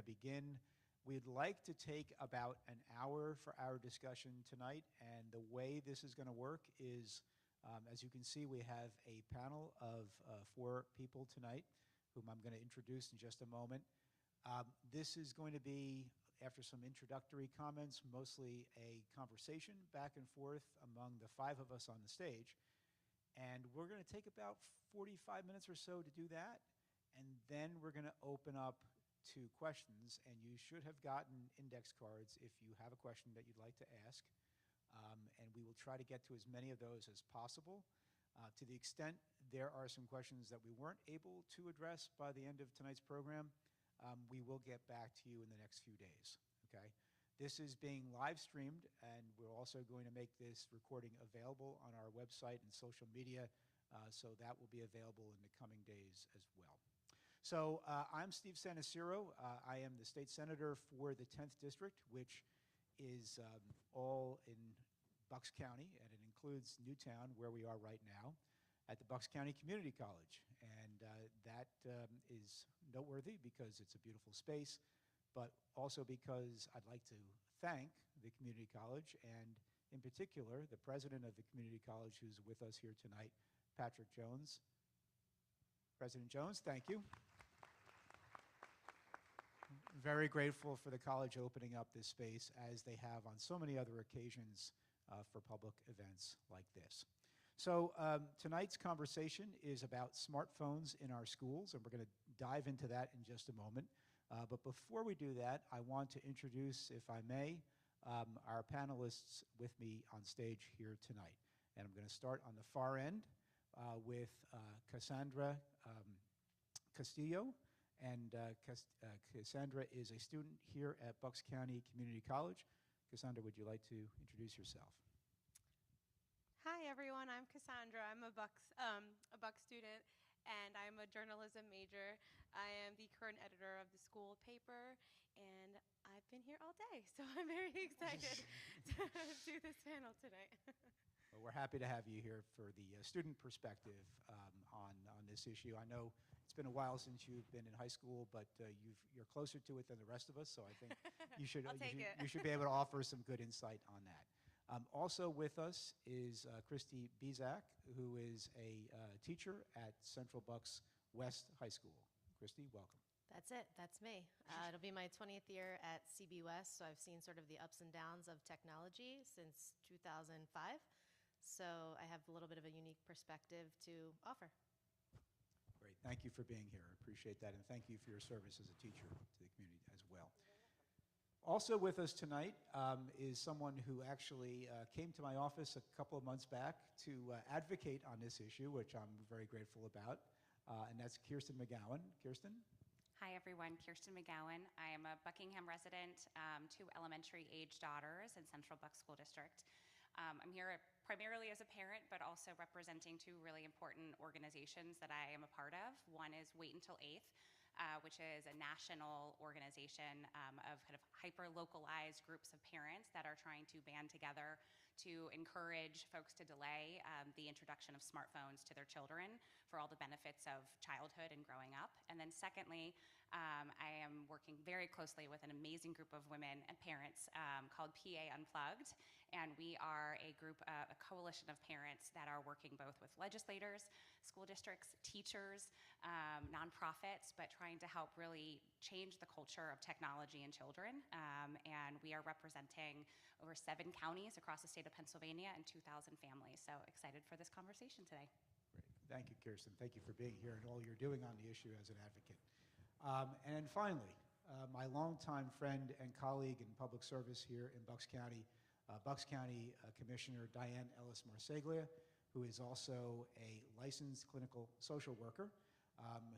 begin. We'd like to take about an hour for our discussion tonight, and the way this is going to work is, as you can see, we have a panel of 4 people tonight, whom I'm going to introduce in just a moment. This is going to be, after some introductory comments, mostly a conversation back and forth among the 5 of us on the stage. And we're going to take about 45 minutes or so to do that, and then we're going to open up to questions, and you should have gotten index cards if you have a question that you'd like to ask, and we will try to get to as many of those as possible. To the extent there are some questions that we weren't able to address by the end of tonight's program, we will get back to you in the next few days, okay? This is being live streamed, and we're also going to make this recording available on our website and social media, so that will be available in the coming days as well. So I'm Steve Sanaciro. I am the state senator for the 10th District, which is all in Bucks County, and it includes Newtown, where we are right now, at the Bucks County Community College. And that is noteworthy because it's a beautiful space, but also because I'd like to thank the community college, and in particular, the president of the community college who's with us here tonight, Patrick Jones. President Jones, thank you. Very grateful for the college opening up this space, as they have on so many other occasions for public events like this. So tonight's conversation is about smartphones in our schools, and we're going to dive into that in just a moment. But before we do that, I want to introduce, if I may, our panelists with me on stage here tonight. And I'm going to start on the far end with Cassandra Castillo. And Cassandra is a student here at Bucks County Community College. Cassandra, would you like to introduce yourself? Hi, everyone. I'm Cassandra. I'm a Bucks student, and I'm a journalism major. I am the current editor of the school paper, and I've been here all day, so I'm very excited to do this panel tonight. Well, we're happy to have you here for the student perspective on this issue. I know it's been a while since you've been in high school, but you're closer to it than the rest of us, so I think you should be able to offer some good insight on that. Also with us is Christy Bizak, who is a teacher at Central Bucks West High School. Christy, welcome. That's it. That's me. It'll be my 20th year at CB West, so I've seen sort of the ups and downs of technology since 2005. So I have a little bit of a unique perspective to offer. Great. Thank you for being here. I appreciate that, and thank you for your service as a teacher to the community as well. Also with us tonight is someone who actually came to my office a couple of months back to advocate on this issue, which I'm very grateful about, and that's Kirsten McGowan. Kirsten? Hi, everyone. Kirsten McGowan. I am a Buckingham resident, 2 elementary-age daughters in Central Bucks School District. I'm here primarily as a parent, but also representing 2 really important organizations that I am a part of. One is Wait Until 8th, which is a national organization of kind of hyper-localized groups of parents that are trying to band together to encourage folks to delay the introduction of smartphones to their children for all the benefits of childhood and growing up. And then secondly, I am working very closely with an amazing group of women and parents called PA Unplugged, and we are a group, a coalition of parents that are working both with legislators, school districts, teachers, nonprofits, but trying to help really change the culture of technology in children. And we are representing over 7 counties across the state of Pennsylvania and 2,000 families. So excited for this conversation today. Great. Thank you, Kirsten. Thank you for being here and all you're doing on the issue as an advocate. And finally, my longtime friend and colleague in public service here in Bucks County Commissioner Diane Ellis Marseglia, who is also a licensed clinical social worker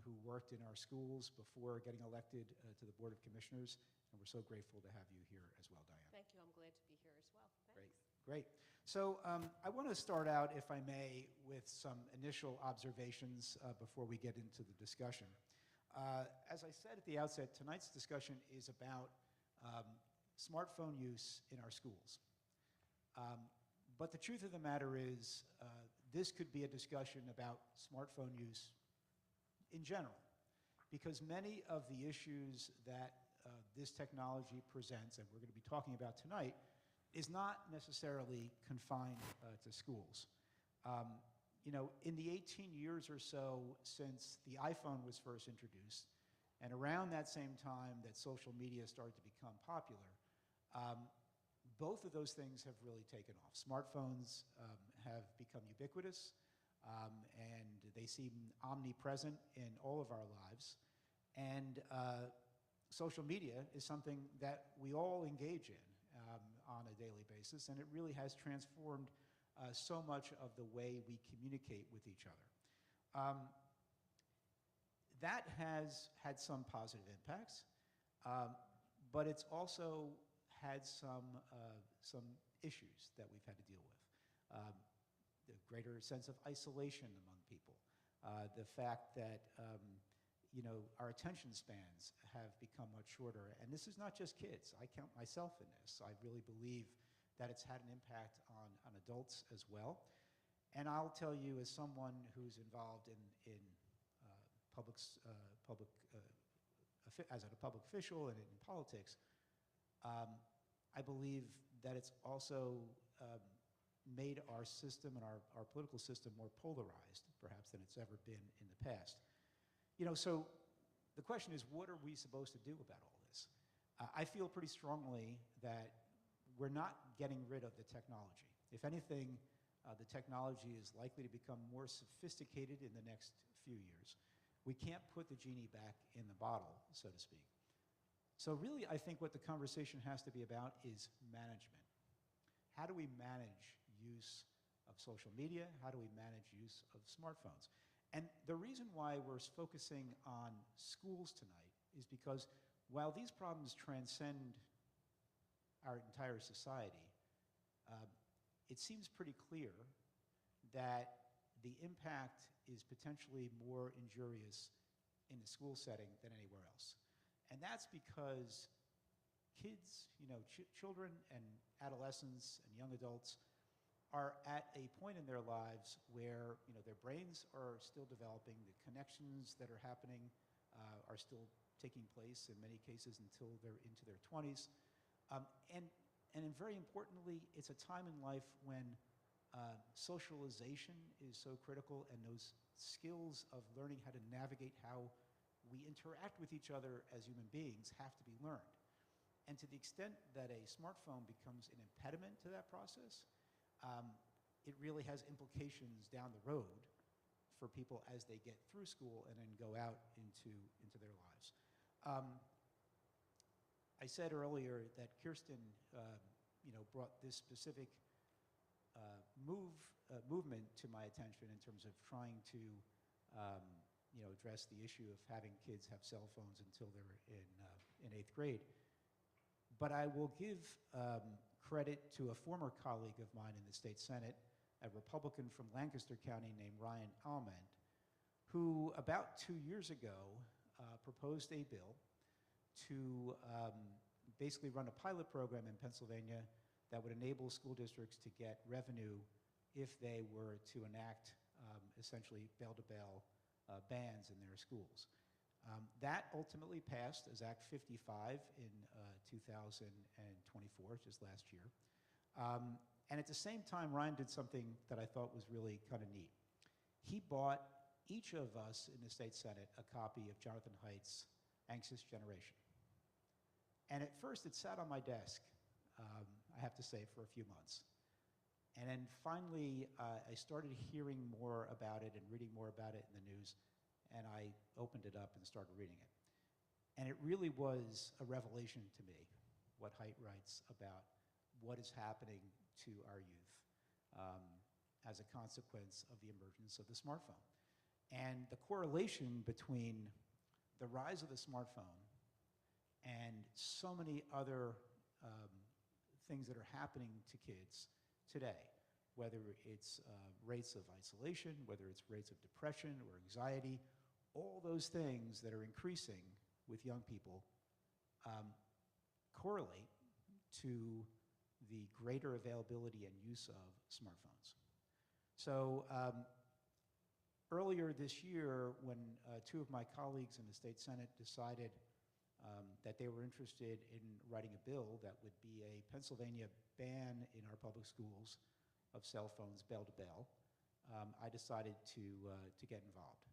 who worked in our schools before getting elected to the Board of Commissioners. And we're so grateful to have you here as well, Diane. Thank you. I'm glad to be here as well. Thanks. Great. So I want to start out, if I may, with some initial observations before we get into the discussion. As I said at the outset, tonight's discussion is about smartphone use in our schools. But the truth of the matter is, this could be a discussion about smartphone use in general, because many of the issues that this technology presents, and we're going to be talking about tonight, is not necessarily confined to schools. You know, in the 18 years or so since the iPhone was first introduced, and around that same time that social media started to become popular, both of those things have really taken off. Smartphones have become ubiquitous, and they seem omnipresent in all of our lives. And social media is something that we all engage in on a daily basis, and it really has transformed so much of the way we communicate with each other. That has had some positive impacts, but it's also had some issues that we've had to deal with. The greater sense of isolation among people, the fact that you know, our attention spans have become much shorter, and this is not just kids. I count myself in this. I really believe that it's had an impact on adults as well. And I'll tell you, as someone who's involved in as a public official and in politics, I believe that it's also made our system and our political system more polarized, perhaps, than it's ever been in the past. You know, so the question is, what are we supposed to do about all this? I feel pretty strongly that we're not getting rid of the technology. If anything, the technology is likely to become more sophisticated in the next few years. We can't put the genie back in the bottle, so to speak. So really, I think what the conversation has to be about is management. How do we manage use of social media? How do we manage use of smartphones? And the reason why we're focusing on schools tonight is because while these problems transcend our entire society, it seems pretty clear that the impact is potentially more injurious in the school setting than anywhere else. And that's because kids, you know, children and adolescents and young adults are at a point in their lives where, you know, their brains are still developing, the connections that are happening are still taking place in many cases until they're into their 20s. And very importantly, it's a time in life when socialization is so critical, and those skills of learning how to navigate how we interact with each other as human beings have to be learned. And to the extent that a smartphone becomes an impediment to that process, it really has implications down the road for people as they get through school and then go out into their lives. I said earlier that Kirsten, you know, brought this specific movement to my attention in terms of trying to, you know, address the issue of having kids have cell phones until they're in 8th grade. But I will give credit to a former colleague of mine in the state Senate, a Republican from Lancaster County named Ryan Almond, who about 2 years ago proposed a bill to basically run a pilot program in Pennsylvania that would enable school districts to get revenue if they were to enact essentially bell-to-bell bans in their schools. That ultimately passed as Act 55 in 2024, just last year. And at the same time, Ryan did something that I thought was really kind of neat. He bought each of us in the state Senate a copy of Jonathan Haidt's Anxious Generation. And at first, it sat on my desk, I have to say, for a few months. And then finally, I started hearing more about it and reading more about it in the news, and I opened it up and started reading it. And it really was a revelation to me, what Haidt writes about what is happening to our youth as a consequence of the emergence of the smartphone. And the correlation between the rise of the smartphone and so many other things that are happening to kids today, whether it's rates of isolation, whether it's rates of depression or anxiety, all those things that are increasing with young people correlate to the greater availability and use of smartphones. So earlier this year, when two of my colleagues in the state Senate decided that they were interested in writing a bill that would be a Pennsylvania ban in our public schools of cell phones bell to bell, I decided to get involved.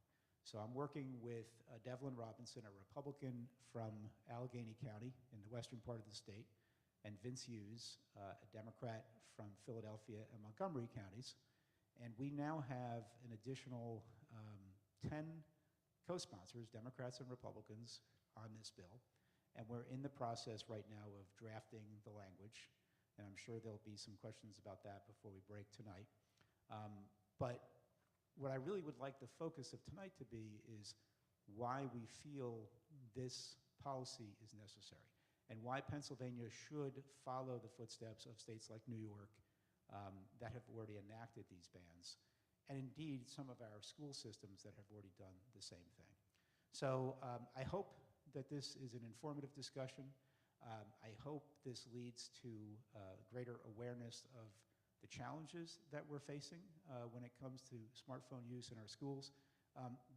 So I'm working with Devlin Robinson, a Republican from Allegheny County in the western part of the state, and Vince Hughes, a Democrat from Philadelphia and Montgomery counties. And we now have an additional 10 co-sponsors, Democrats and Republicans, on this bill. And we're in the process right now of drafting the language. And I'm sure there'll be some questions about that before we break tonight. But what I really would like the focus of tonight to be is why we feel this policy is necessary and why Pennsylvania should follow the footsteps of states like New York that have already enacted these bans, and indeed some of our school systems that have already done the same thing. So I hope that this is an informative discussion. I hope this leads to greater awareness of the challenges that we're facing when it comes to smartphone use in our schools.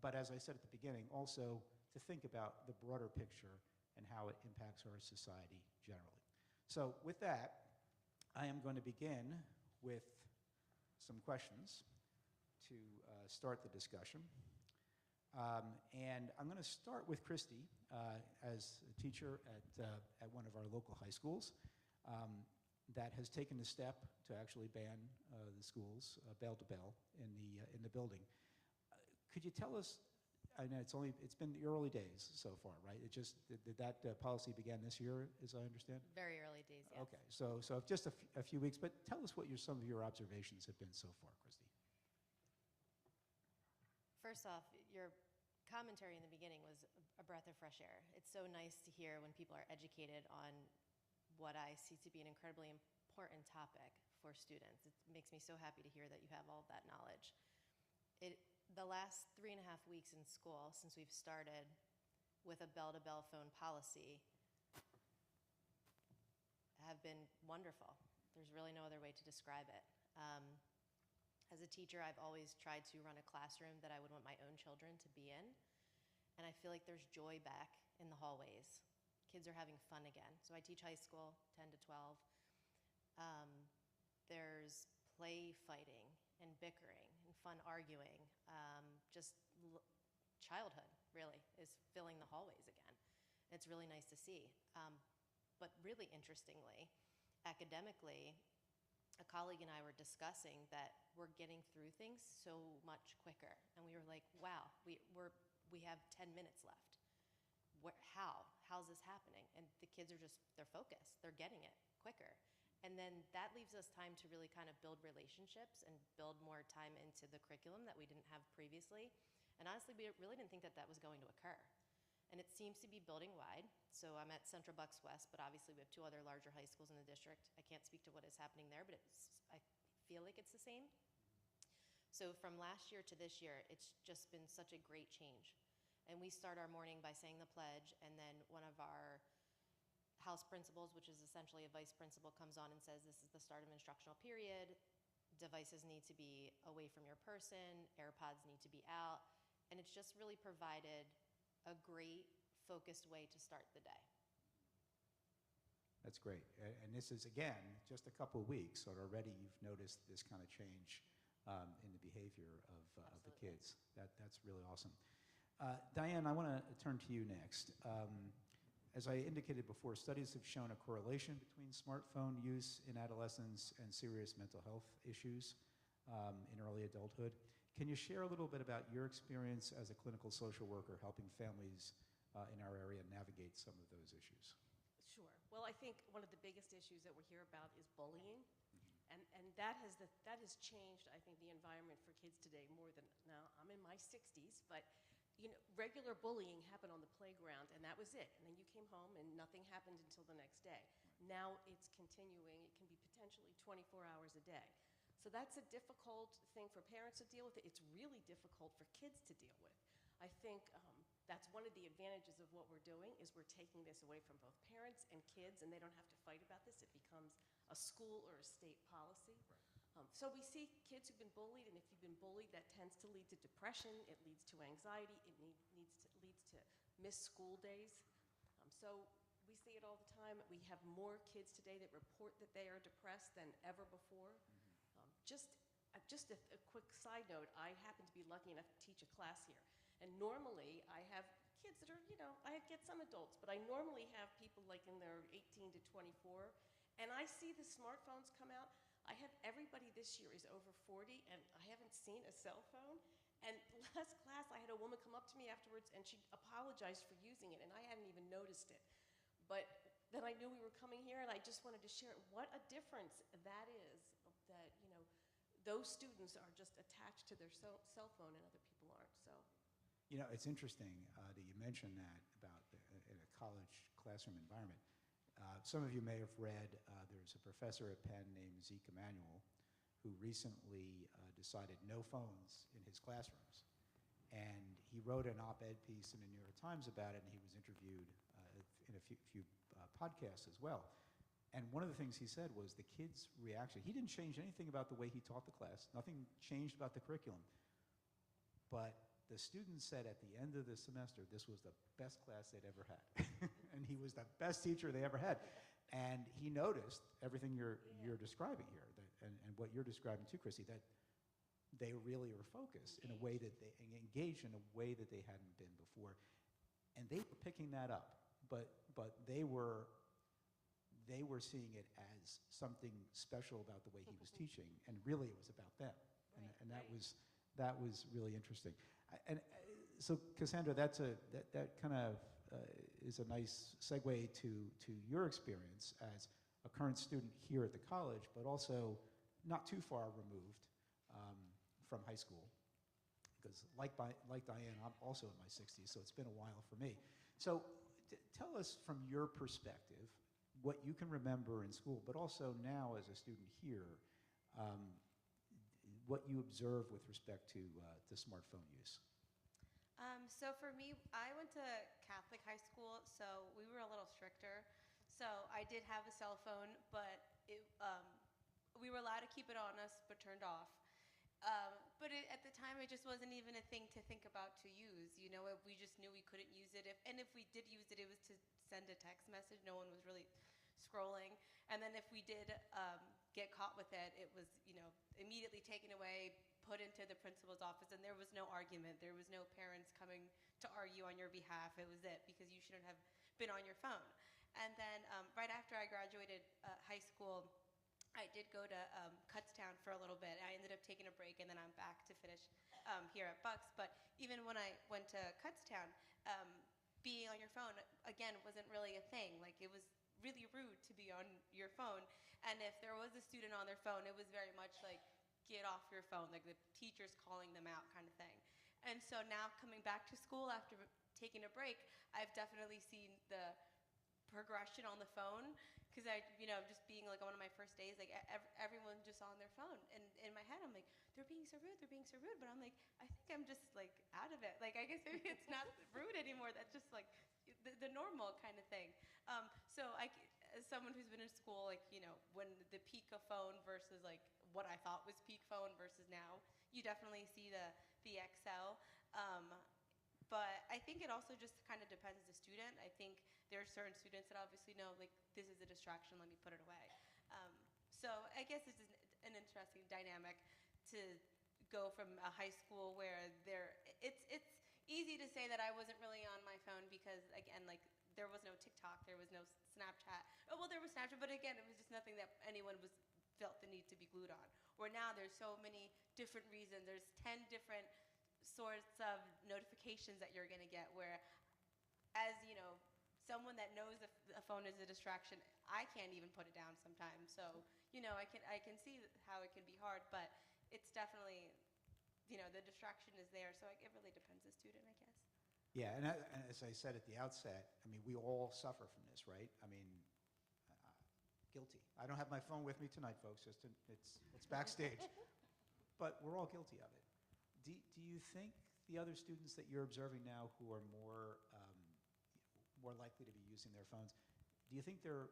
But as I said at the beginning, also to think about the broader picture and how it impacts our society generally. So with that, I am going to begin with some questions to start the discussion. And I'm going to start with Christy as a teacher at one of our local high schools that has taken the step to actually ban the schools bell to bell in the building. Could you tell us? I know it's been the early days so far, right? Did that policy began this year, as I understand? Very early days, yes. Okay, so just a few weeks, but tell us what some of your observations have been so far, Christy. First off, your commentary in the beginning was a breath of fresh air. It's so nice to hear when people are educated on what I see to be an incredibly important topic for students. It makes me so happy to hear that you have all of that knowledge. The last 3.5 weeks in school, since we've started with a bell-to-bell phone policy, have been wonderful. There's really no other way to describe it. As a teacher, I've always tried to run a classroom that I would want my own children to be in, and I feel like there's joy back in the hallways. Kids are having fun again. So I teach high school, 10 to 12. There's play fighting and bickering and fun arguing. Childhood, really, is filling the hallways again. It's really nice to see. But really interestingly, academically, a colleague and I were discussing that we're getting through things so much quicker. And we were like, wow, we have 10 minutes left. How's this happening? And the kids are they're focused. They're getting it quicker. And then that leaves us time to really kind of build relationships and build more time into the curriculum that we didn't have previously. And honestly, we really didn't think that was going to occur. And it seems to be building wide. So I'm at Central Bucks West, but obviously we have 2 other larger high schools in the district. I can't speak to what is happening there, but I feel like it's the same. So from last year to this year, it's just been such a great change. And we start our morning by saying the pledge, and then one of our house principals, which is essentially a vice principal, comes on and says, this is the start of instructional period. Devices need to be away from your person. AirPods need to be out. And it's just really provided a great, focused way to start the day. That's great. And this is, again, just a couple of weeks, so already you've noticed this kind of change in the behavior of the kids. That's really awesome. Diane, I want to turn to you next. As I indicated before, studies have shown a correlation between smartphone use in adolescence and serious mental health issues in early adulthood. Can you share a little bit about your experience as a clinical social worker helping families in our area navigate some of those issues? Sure. Well, I think one of the biggest issues that we hear about is bullying. And that has changed, I think, the environment for kids today more than, now I'm in my 60s, but regular bullying happened on the playground, and that was it. And then you came home, and nothing happened until the next day. Now it's continuing. It can be potentially 24 hours a day. So that's a difficult thing for parents to deal with. It's really difficult for kids to deal with. I think that's one of the advantages of what we're doing is we're taking this away from both parents and kids, and they don't have to fight about this. It becomes a school or a state policy. So we see kids who've been bullied, and if you've been bullied, that tends to lead to depression. It leads to anxiety. It leads to missed school days. So we see it all the time. We have more kids today that report that they are depressed than ever before. Just a quick side note, I happen to be lucky enough to teach a class here. And normally I have kids that are, I get some adults, but I normally have people like in their 18 to 24. And I see the smartphones come out. I have everybody this year is over 40, and I haven't seen a cell phone. And last class, I had a woman come up to me afterwards, and she apologized for using it, and I hadn't even noticed it. But then I knew we were coming here, and I just wanted to share what a difference that is, that, those students are just attached to their cell phone, and other people aren't, so. It's interesting that you mentioned that about in a college classroom environment. Some of you may have read, there's a professor at Penn named Zeke Emanuel who recently decided no phones in his classrooms. And he wrote an op-ed piece in the New York Times about it, and he was interviewed in a few podcasts as well. And one of the things he said was the kids' reaction. He didn't change anything about the way he taught the class. Nothing changed about the curriculum. But the students said at the end of the semester, this was the best class they'd ever had. And he was the best teacher they ever had. And he noticed everything you're describing here, and what you're describing too, Chrissy, that they really are focused in a way that they engaged in a way that they hadn't been before. And they were picking that up, but they were seeing it as something special about the way he was teaching, and really it was about them. And that was really interesting. So Cassandra, that kind of is a nice segue to your experience as a current student here at the college, but also not too far removed from high school. Because like Diane, I'm also in my 60s, so it's been a while for me. So tell us from your perspective what you can remember in school, but also now as a student here, what you observe with respect to smartphone use. So for me, I went to Catholic high school, so we were a little stricter. So I did have a cell phone, but we were allowed to keep it on us, but turned off. But at the time, it just wasn't even a thing to think about to use. We just knew we couldn't use it. And if we did use it, it was to send a text message. No one was really scrolling. And then if we did get caught with it, it was, immediately taken away, put into the principal's office, and there was no argument. There was no parents coming to argue on your behalf. It was it, because you shouldn't have been on your phone. And then right after I graduated high school, I did go to Kutztown for a little bit. I ended up taking a break, and then I'm back to finish here at Bucks. But even when I went to Kutztown, being on your phone, again, wasn't really a thing. Like, it was really rude to be on your phone. And if there was a student on their phone, it was very much like, get off your phone, like the teacher's calling them out kind of thing. And so now coming back to school after taking a break, I've definitely seen the progression on the phone, because just being like on one of my first days, like everyone's just on their phone. And in my head, I'm like, they're being so rude. But I'm like, I think I'm just like out of it. Like, I guess maybe it's not rude anymore. That's just like the normal kind of thing. So as someone who's been in school, like, when the peak of phone versus like what I thought was peak phone versus now, you definitely see the excel. But I think it also just kind of depends the student. I think there are certain students that obviously know, like, this is a distraction, let me put it away. So I guess this is an interesting dynamic to go from a high school where it's easy to say that I wasn't really on my phone because, again, like, there was no TikTok, there was no Snapchat. Oh, well, there was Snapchat, but again, it was just nothing that anyone felt the need to be glued on. Where now there's so many different reasons. There's 10 different sorts of notifications that you're going to get, where, as someone that knows a phone is a distraction, I can't even put it down sometimes. So I can see how it can be hard, but it's definitely the distraction is there. So it really depends the student, I guess. Yeah, and as I said at the outset, I mean, we all suffer from this, right? I mean, guilty. I don't have my phone with me tonight, folks. It's backstage, but we're all guilty of it. Do you think the other students that you're observing now who are more likely to be using their phones, do you think they're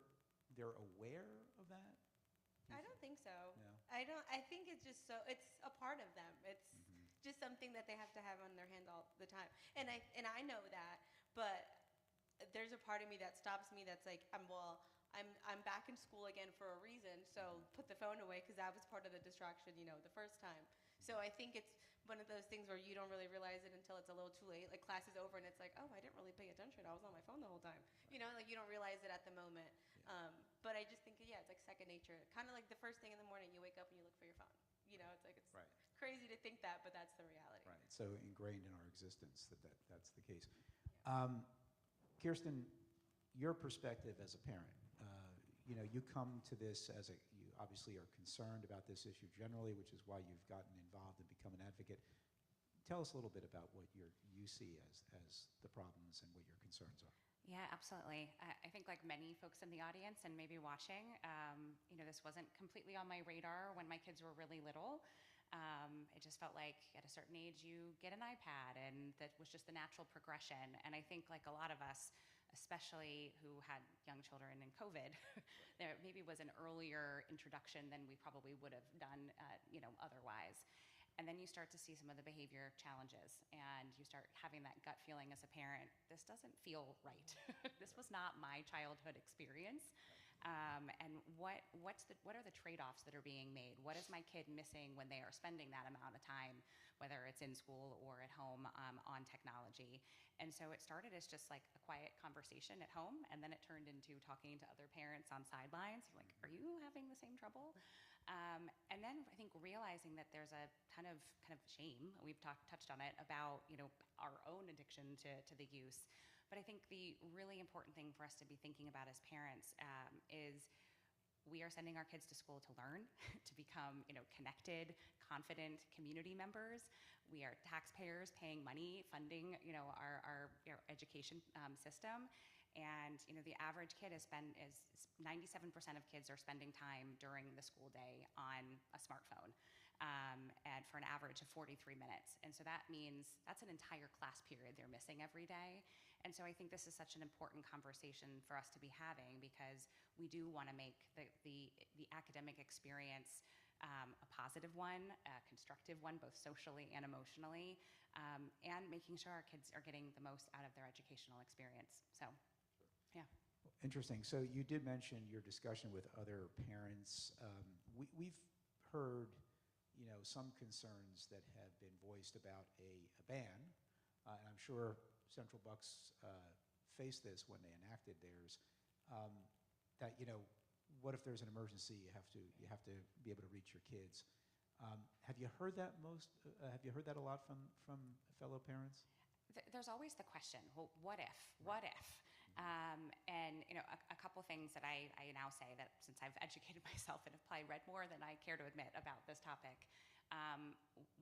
aware of that? I don't think so. No? I think it's just it's a part of them. It's just something that they have to have on their hand all the time. And I know that, but there's a part of me that stops me that's like, I'm back in school again for a reason, so put the phone away because that was part of the distraction, the first time. So I think it's one of those things where you don't really realize it until it's a little too late. Like class is over and it's like, oh, I didn't really pay attention. I was on my phone the whole time. Like you don't realize it at the moment. But I just think, yeah, it's like second nature. Kind of like the first thing in the morning, you wake up and you look for your phone. It's like it's Right. crazy to think that, but that's the reality. Right. So ingrained in our existence that's the case. Kirsten, your perspective as a parent, you come to this you obviously are concerned about this issue generally, which is why you've gotten involved and become an advocate. Tell us a little bit about what you see as the problems and what your concerns are. Yeah, absolutely. I think like many folks in the audience and maybe watching, this wasn't completely on my radar when my kids were really little. It just felt like at a certain age you get an iPad, and that was just the natural progression. And I think like a lot of us, especially who had young children in COVID, there maybe was an earlier introduction than we probably would have done, otherwise. And then you start to see some of the behavior challenges, and you start having that gut feeling as a parent, this doesn't feel right. This was not my childhood experience. And what are the trade-offs that are being made? What is my kid missing when they are spending that amount of time, whether it's in school or at home, on technology? And so it started as just like a quiet conversation at home, and then it turned into talking to other parents on sidelines. Like, are you having the same trouble? And then I think realizing that there's a ton of kind of shame, we've touched on it, about our own addiction to the use. But I think the really important thing for us to be thinking about as parents is we are sending our kids to school to learn, to become connected, confident community members. We are taxpayers paying money, funding our education system. And the average kid is 97% of kids are spending time during the school day on a smartphone, and for an average of 43 minutes. And so that means that's an entire class period they're missing every day. And so I think this is such an important conversation for us to be having, because we do want to make the academic experience a positive one, a constructive one, both socially and emotionally, and making sure our kids are getting the most out of their educational experience. So. Yeah. Interesting. So you did mention your discussion with other parents. We've heard, some concerns that have been voiced about a ban, and I'm sure Central Bucks faced this when they enacted theirs. That what if there's an emergency? You have to be able to reach your kids. Have you heard that have you heard that a lot from fellow parents? There's always the question, well, what if? What if? And a couple things that I now say, that since I've educated myself and have probably read more than I care to admit about this topic.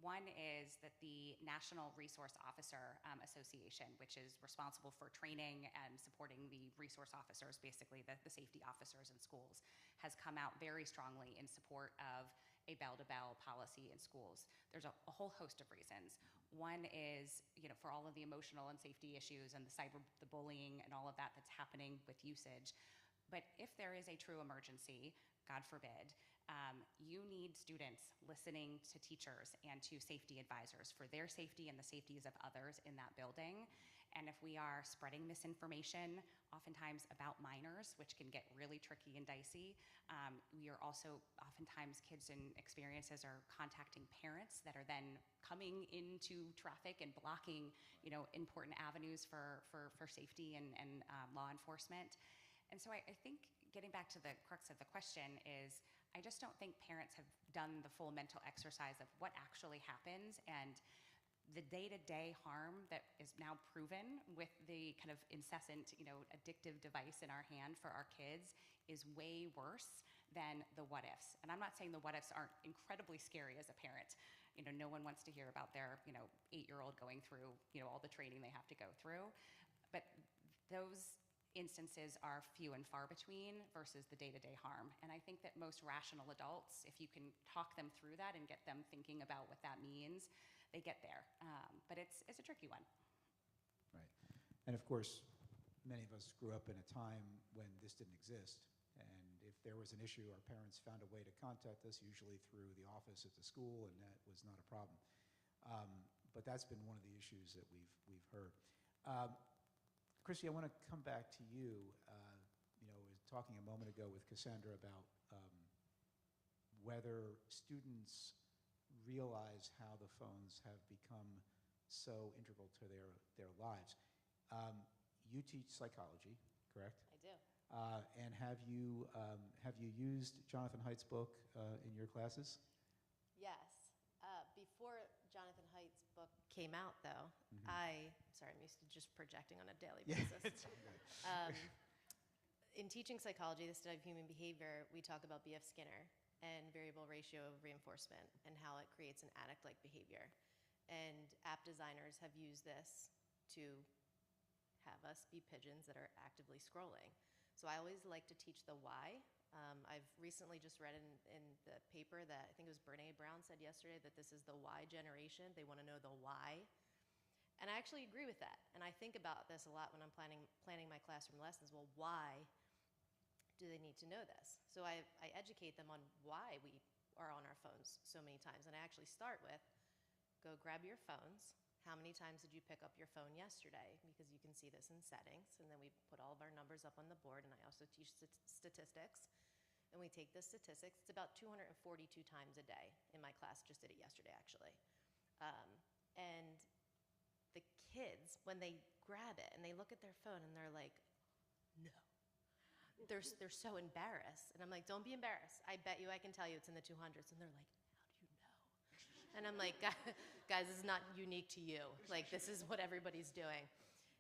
One is that the National Resource Officer Association, which is responsible for training and supporting the resource officers, basically the safety officers in schools, has come out very strongly in support of a bell-to-bell policy in schools. There's a whole host of reasons. One is, for all of the emotional and safety issues and the bullying and all of that that's happening with usage. But if there is a true emergency, God forbid, you need students listening to teachers and to safety advisors for their safety and the safeties of others in that building. And if we are spreading misinformation, oftentimes about minors, which can get really tricky and dicey, we are also, oftentimes kids and experiences are contacting parents that are then coming into traffic and blocking, important avenues for safety and law enforcement. And so I think getting back to the crux of the question is, I just don't think parents have done the full mental exercise of what actually happens, and the day-to-day harm that is now proven with the kind of incessant, addictive device in our hand for our kids is way worse than the what-ifs. And I'm not saying the what-ifs aren't incredibly scary as a parent. No one wants to hear about their, 8-year-old going through, all the training they have to go through. But those instances are few and far between versus the day-to-day harm. And I think that most rational adults, if you can talk them through that and get them thinking about what that means, they get there. But it's a tricky one. Right. And of course, many of us grew up in a time when this didn't exist. And if there was an issue, our parents found a way to contact us, usually through the office at the school, and that was not a problem. But that's been one of the issues that we've heard. Christy, I want to come back to you. You know, we were talking a moment ago with Cassandra about whether students realize how the phones have become so integral to their lives. You teach psychology, correct? I do. And have you used Jonathan Haidt's book in your classes? Yes. Before Jonathan Haidt's book came out, though, sorry, I'm used to just projecting on a daily basis. In teaching psychology, the study of human behavior, we talk about B.F. Skinner and variable ratio reinforcement and how it creates an addict-like behavior. And app designers have used this to have us be pigeons that are actively scrolling. So I always like to teach the why. I've recently just read in the paper that I think it was Brene Brown said yesterday that this is the why generation. They want to know the why. And I actually agree with that. And I think about this a lot when I'm planning my classroom lessons. Well, why do they need to know this? So I educate them on why we are on our phones so many times. And I actually start with, go grab your phones. How many times did you pick up your phone yesterday? Because you can see this in settings. And then we put all of our numbers up on the board. And I also teach statistics. And we take the statistics. It's about 242 times a day in my class. Just did it yesterday, actually. And the kids, when they grab it and they look at their phone and they're like, no. They're so embarrassed. And I'm like, don't be embarrassed. I bet you I can tell you it's in the 200s. And they're like, how do you know? And I'm like, guys, this is not unique to you. Like, this is what everybody's doing.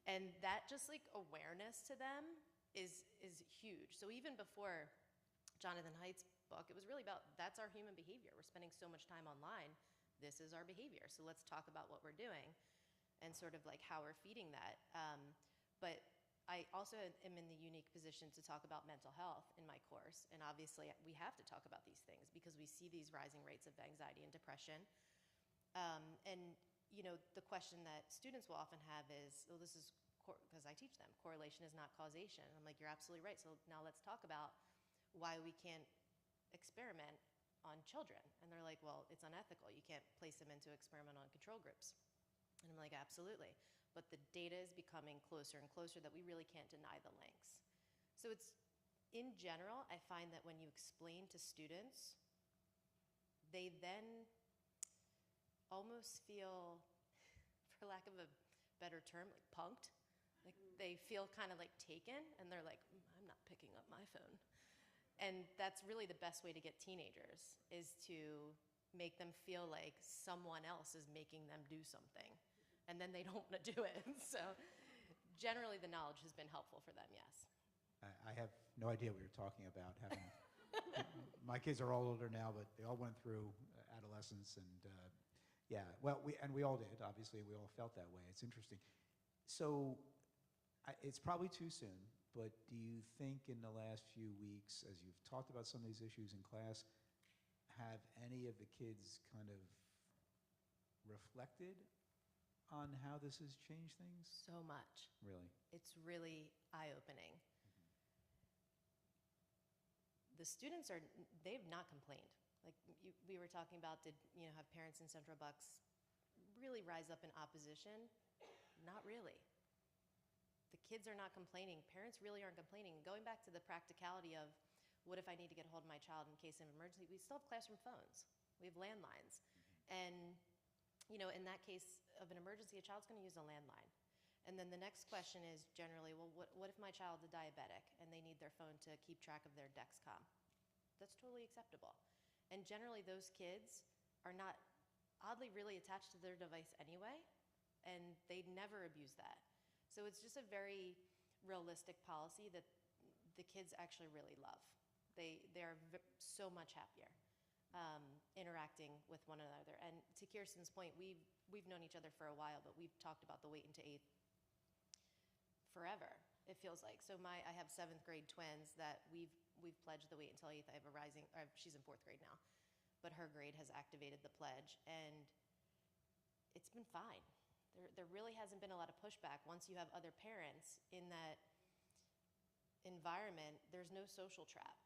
And that just like awareness to them is huge. So even before Jonathan Haidt's book, it was really about that's our human behavior. We're spending so much time online. This is our behavior. So let's talk about what we're doing and sort of like how we're feeding that. But I also am in the unique position to talk about mental health in my course. And obviously, we have to talk about these things because we see these rising rates of anxiety and depression. And, you know, the question that students will often have is, well, this is, because I teach them, correlation is not causation. I'm like, you're absolutely right. So now let's talk about why we can't experiment on children. And they're like, well, it's unethical. You can't place them into experiment on control groups. And I'm like, absolutely. But the data is becoming closer and closer that we really can't deny the links. So it's, in general, I find that when you explain to students, they then almost feel, for lack of a better term, like punked. Like they feel kind of like taken, and they're like, I'm not picking up my phone. And that's really the best way to get teenagers, is to make them feel like someone else is making them do something. And then they don't want to do it. So generally the knowledge has been helpful for them, yes. I have no idea what you're talking about. My kids are all older now, but they all went through adolescence, and yeah, well, we all did, obviously. We all felt that way. It's interesting. So it's probably too soon, but do you think in the last few weeks, as you've talked about some of these issues in class, have any of the kids kind of reflected on how this has changed things? So much. Really? It's really eye-opening. The students they've not complained. Like we were talking about, have parents in Central Bucks really rise up in opposition? Not really. The kids are not complaining. Parents really aren't complaining. Going back to the practicality of, what if I need to get a hold of my child in case of emergency? We still have classroom phones. We have landlines. And in that case of an emergency, a child's going to use a landline. And then the next question is generally, well, what if my child's a diabetic and they need their phone to keep track of their Dexcom? That's totally acceptable. And generally those kids are not oddly really attached to their device anyway, and they never abuse that. So it's just a very realistic policy that the kids actually really love. They're so much happier interacting with one another. And to Kirsten's point, we've known each other for a while, but we've talked about the wait into 8th forever, it feels like. So I have 7th grade twins that we've pledged the wait until 8th. I have she's in 4th grade now, but her grade has activated the pledge, and it's been fine. There really hasn't been a lot of pushback. Once you have other parents in that environment, there's no social trap,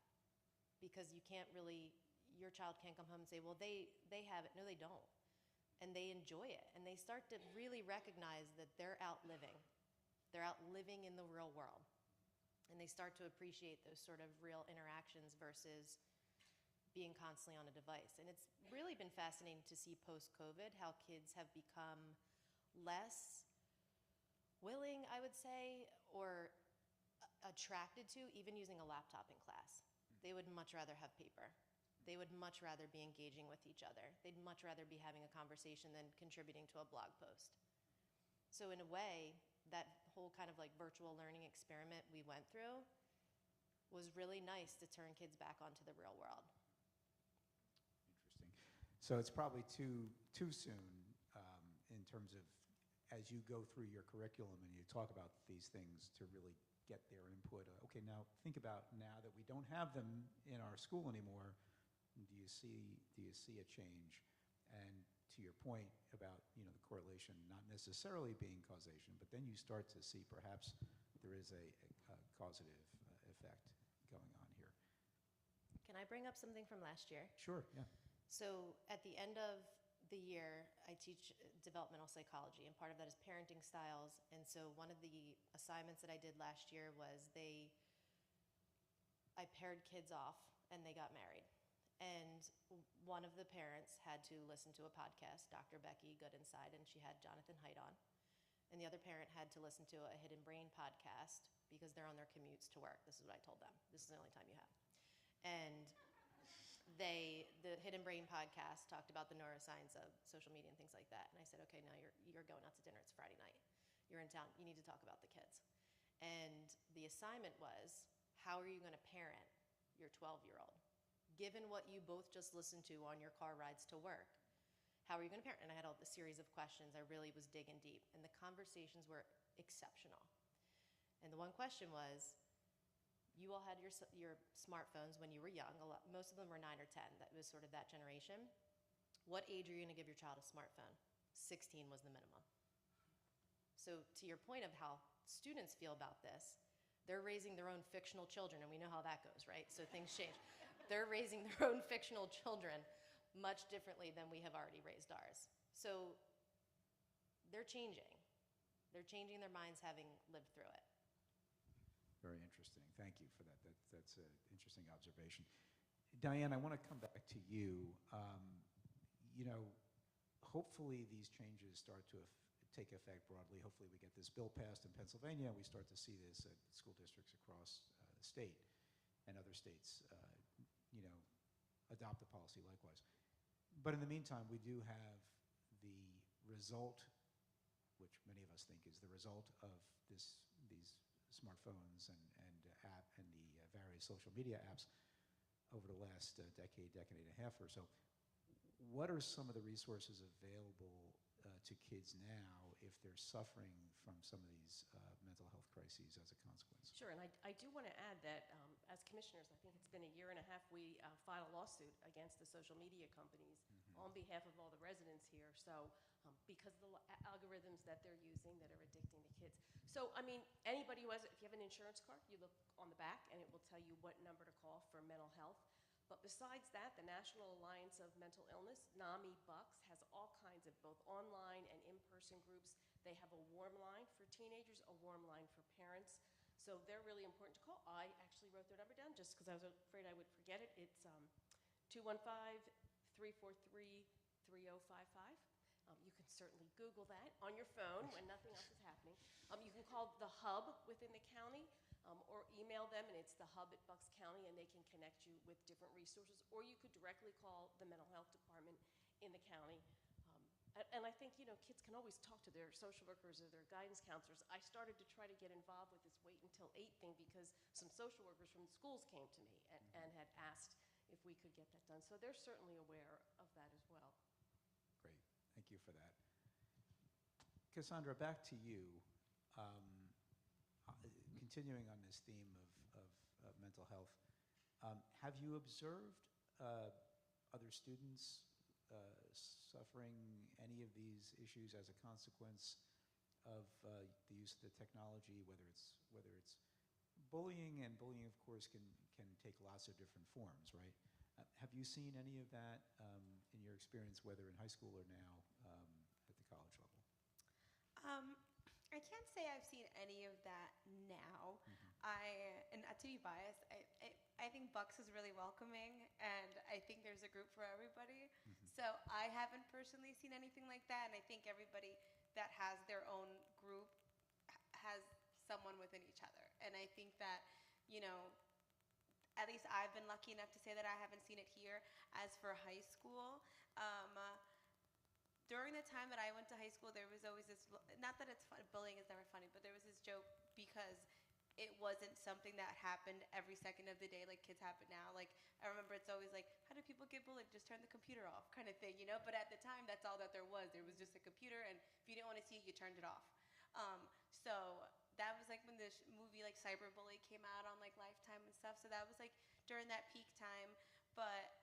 because your child can't come home and say, well, they have it. No, they don't. And they enjoy it. And they start to really recognize that they're out living. They're out living in the real world. And they start to appreciate those sort of real interactions versus being constantly on a device. And it's really been fascinating to see post-COVID how kids have become less willing, I would say, or attracted to even using a laptop in class. They would much rather have paper. They would much rather be engaging with each other. They'd much rather be having a conversation than contributing to a blog post. So in a way, that whole kind of like virtual learning experiment we went through was really nice to turn kids back onto the real world. Interesting. So it's probably too soon in terms of as you go through your curriculum and you talk about these things to really get their input. Okay, now think about now that we don't have them in our school anymore. Do you see a change? And to your point about the correlation not necessarily being causation, but then you start to see perhaps there is a causative effect going on here. Can I bring up something from last year? Sure, yeah. So at the end of the year, I teach developmental psychology, and part of that is parenting styles. And so one of the assignments that I did last year was I paired kids off, and they got married. And one of the parents had to listen to a podcast, Dr. Becky Good Inside, and she had Jonathan Haidt on. And the other parent had to listen to a Hidden Brain podcast because they're on their commutes to work. This is what I told them. This is the only time you have. And the Hidden Brain podcast talked about the neuroscience of social media and things like that. And I said, okay, now you're going out to dinner. It's Friday night. You're in town. You need to talk about the kids. And the assignment was, how are you going to parent your 12-year-old? Given what you both just listened to on your car rides to work, how are you going to parent? And I had a series of questions. I really was digging deep. And the conversations were exceptional. And the one question was, you all had your smartphones when you were young. Most of them were 9 or 10. That was sort of that generation. What age are you going to give your child a smartphone? 16 was the minimum. So to your point of how students feel about this, they're raising their own fictional children, and we know how that goes, right? So things change. They're raising their own fictional children much differently than we have already raised ours. So they're changing. They're changing their minds having lived through it. Very interesting. Thank you for that. That's an interesting observation. Diane, I want to come back to you. Hopefully these changes start to take effect broadly. Hopefully we get this bill passed in Pennsylvania. We start to see this at school districts across the state, and other states adopt the policy likewise. But in the meantime, we do have the result, which many of us think is the result of these smartphones and app and the various social media apps over the last decade and a half or so. What are some of the resources available to kids now if they're suffering from some of these mental health crises as a consequence? Sure, and I do want to add that as commissioners, I think it's been a year and a half, we filed a lawsuit against the social media companies on behalf of all the residents here. So because of the algorithms that they're using that are addicting the kids. So, I mean, anybody who has, if you have an insurance card, you look on the back and it will tell you what number to call for mental health. But besides that, the National Alliance of Mental Illness, NAMI Bucks, has all kinds of both online and in-person groups. They have a warm line for teenagers, a warm line for parents. So they're really important to call. I actually wrote their number down just because I was afraid I would forget it. It's 215-343-3055. You can certainly Google that on your phone when nothing else is happening. You can call the hub within the county or email them, and it's the hub at Bucks County, and they can connect you with different resources. Or you could directly call the mental health department in the county. And I think, kids can always talk to their social workers or their guidance counselors. I started to try to get involved with this wait until 8 thing because some social workers from the schools came to me and had asked if we could get that done. So they're certainly aware of that as well. Great. Thank you for that. Cassandra, back to you. Continuing on this theme of mental health, have you observed other students suffering any of these issues as a consequence of the use of the technology, whether it's bullying, and bullying, of course, can take lots of different forms, right? Have you seen any of that in your experience, whether in high school or now at the college level? I I can't say I've seen any of that now. And not to be biased, I think Bucks is really welcoming, and I think there's a group for everybody. So I haven't personally seen anything like that, and I think everybody that has their own group has someone within each other. And I think that, you know, at least I've been lucky enough to say that I haven't seen it here. As for high school, during the time that I went to high school, there was always this, not that it's fun, bullying is never funny, but there was this joke because it wasn't something that happened every second of the day like kids happen now. Like, I remember it's always like, how do people get bullied? Just turn the computer off kind of thing, you know? But at the time, that's all that there was. There was just a computer, and if you didn't want to see it, you turned it off. So that was like when this movie like Cyberbully came out on like Lifetime and stuff. So that was like during that peak time. But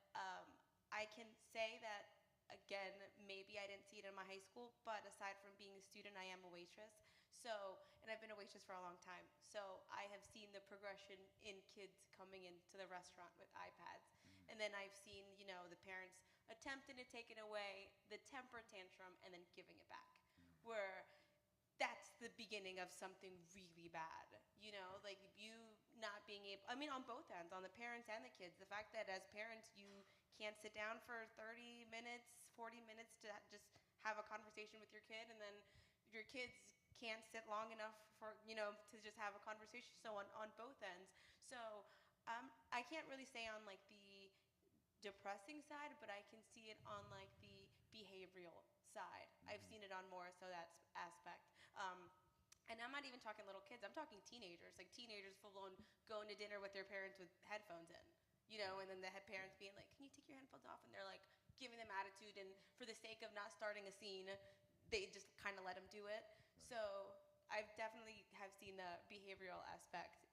I can say that, again, maybe I didn't see it in my high school, but aside from being a student, I am a waitress. So, and I've been a waitress for a long time. So I have seen the progression in kids coming into the restaurant with iPads. And then I've seen, you know, the parents attempting to take it away, the temper tantrum, and then giving it back. Where that's the beginning of something really bad. You know, like you not being able, I mean, on both ends, on the parents and the kids, the fact that as parents, you can't sit down for 30 minutes, 40 minutes to just have a conversation with your kid, and then your kids can't sit long enough for, you know, to just have a conversation. So on both ends. So I can't really say on like the depressing side, but I can see it on like the behavioral side. I've seen it on more so that aspect. And I'm not even talking little kids. I'm talking teenagers. Like teenagers full blown going to dinner with their parents with headphones in, you know, and then the parents being like, "Can you take your headphones off?" And they're like giving them attitude, and for the sake of not starting a scene, they just kind of let them do it. So I've definitely have seen the behavioral aspect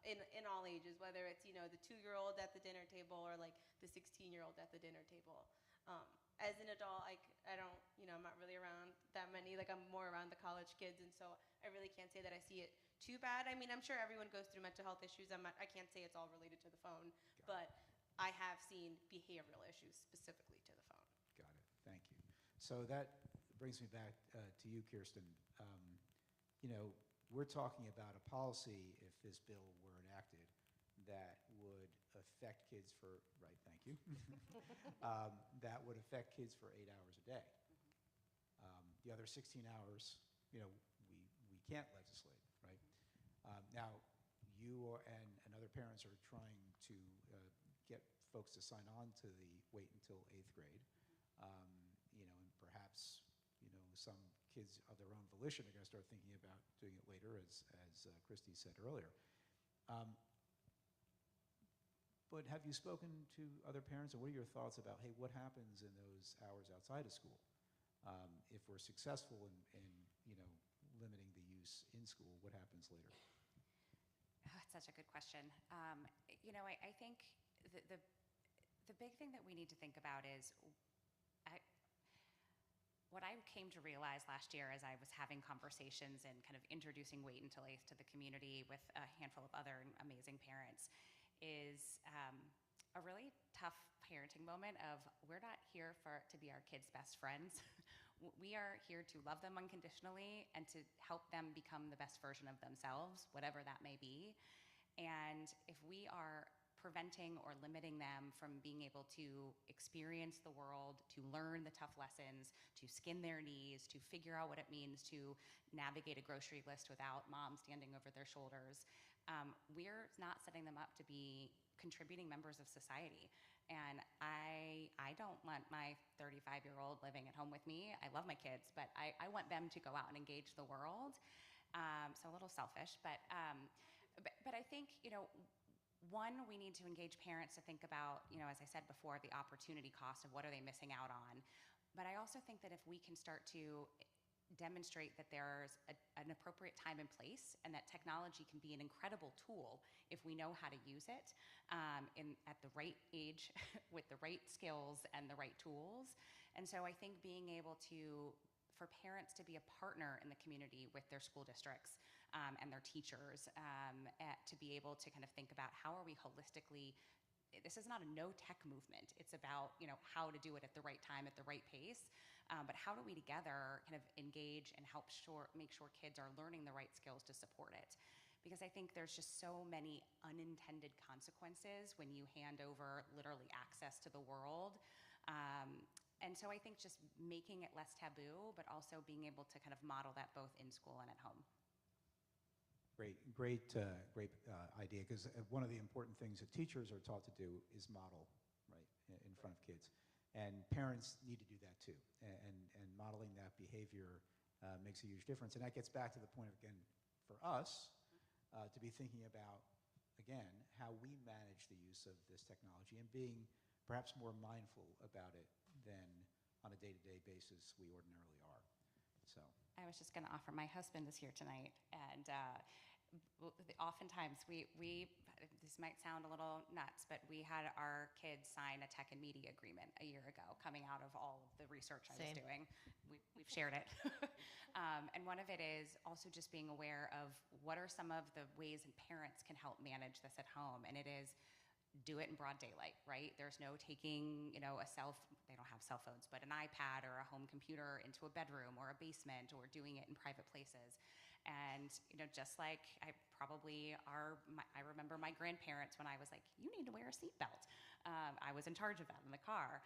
in all ages, whether it's, you know, the 2-year-old at the dinner table or like the 16-year-old at the dinner table. As an adult, I don't, you know, I'm not really around that many. Like, I'm more around the college kids, and so I really can't say that I see it too bad. I mean, I'm sure everyone goes through mental health issues. I can't say it's all related to the phone, but I have seen behavioral issues specifically to the phone. Got it. Thank you. So that brings me back to you, Kirsten. You know, we're talking about a policy, if this bill were enacted, that would affect kids for, right, thank you, that would affect kids for 8 hours a day. The other 16 hours, you know, we can't legislate, right? Now, you and other parents are trying to get folks to sign on to the wait until 8th grade. You know, and perhaps, you know, some kids of their own volition are going to start thinking about doing it later, as Christy said earlier. But have you spoken to other parents, and what are your thoughts about, hey, what happens in those hours outside of school? If we're successful in you know, limiting the use in school, what happens later? Oh, it's such a good question. You know, I think the big thing that we need to think about is what I came to realize last year as I was having conversations and kind of introducing Wait Until 8th to the community with a handful of other amazing parents is a really tough parenting moment of, we're not here to be our kids' best friends. We are here to love them unconditionally and to help them become the best version of themselves, whatever that may be. And if we are preventing or limiting them from being able to experience the world, to learn the tough lessons, to skin their knees, to figure out what it means to navigate a grocery list without mom standing over their shoulders, we're not setting them up to be contributing members of society. And I don't want my 35-year-old living at home with me. I love my kids, but I want them to go out and engage the world. So a little selfish, but I think, you know, one, we need to engage parents to think about, you know, as I said before, the opportunity cost of what are they missing out on. But I also think that if we can start to demonstrate that there's an appropriate time and place, and that technology can be an incredible tool if we know how to use it at the right age with the right skills and the right tools. And so I think being able for parents to be a partner in the community with their school districts and their teachers, to be able to kind of think about how are we holistically this is not a no tech movement. It's about, how to do it at the right time, at the right pace. But how do we together kind of engage and help make sure kids are learning the right skills to support it? Because I think there's just so many unintended consequences when you hand over literally access to the world. And so I think just making it less taboo, but also being able to kind of model that both in school and at home. Great idea, because one of the important things that teachers are taught to do is model, right, in front of kids. And parents need to do that too. And modeling that behavior makes a huge difference. And that gets back to the point, again, for us, to be thinking about, again, how we manage the use of this technology and being perhaps more mindful about it than on a day-to-day basis we ordinarily are. So I was just going to offer, my husband is here tonight, and oftentimes we this might sound a little nuts, but we had our kids sign a tech and media agreement a year ago, coming out of all of the research I was doing. We've shared it. And one of it is also just being aware of what are some of the ways and parents can help manage this at home, and it is do it in broad daylight, right? There's no taking, they don't have cell phones, but an iPad or a home computer into a bedroom or a basement, or doing it in private places. And, just like I remember my grandparents when I was like, you need to wear a seatbelt. I was in charge of that in the car.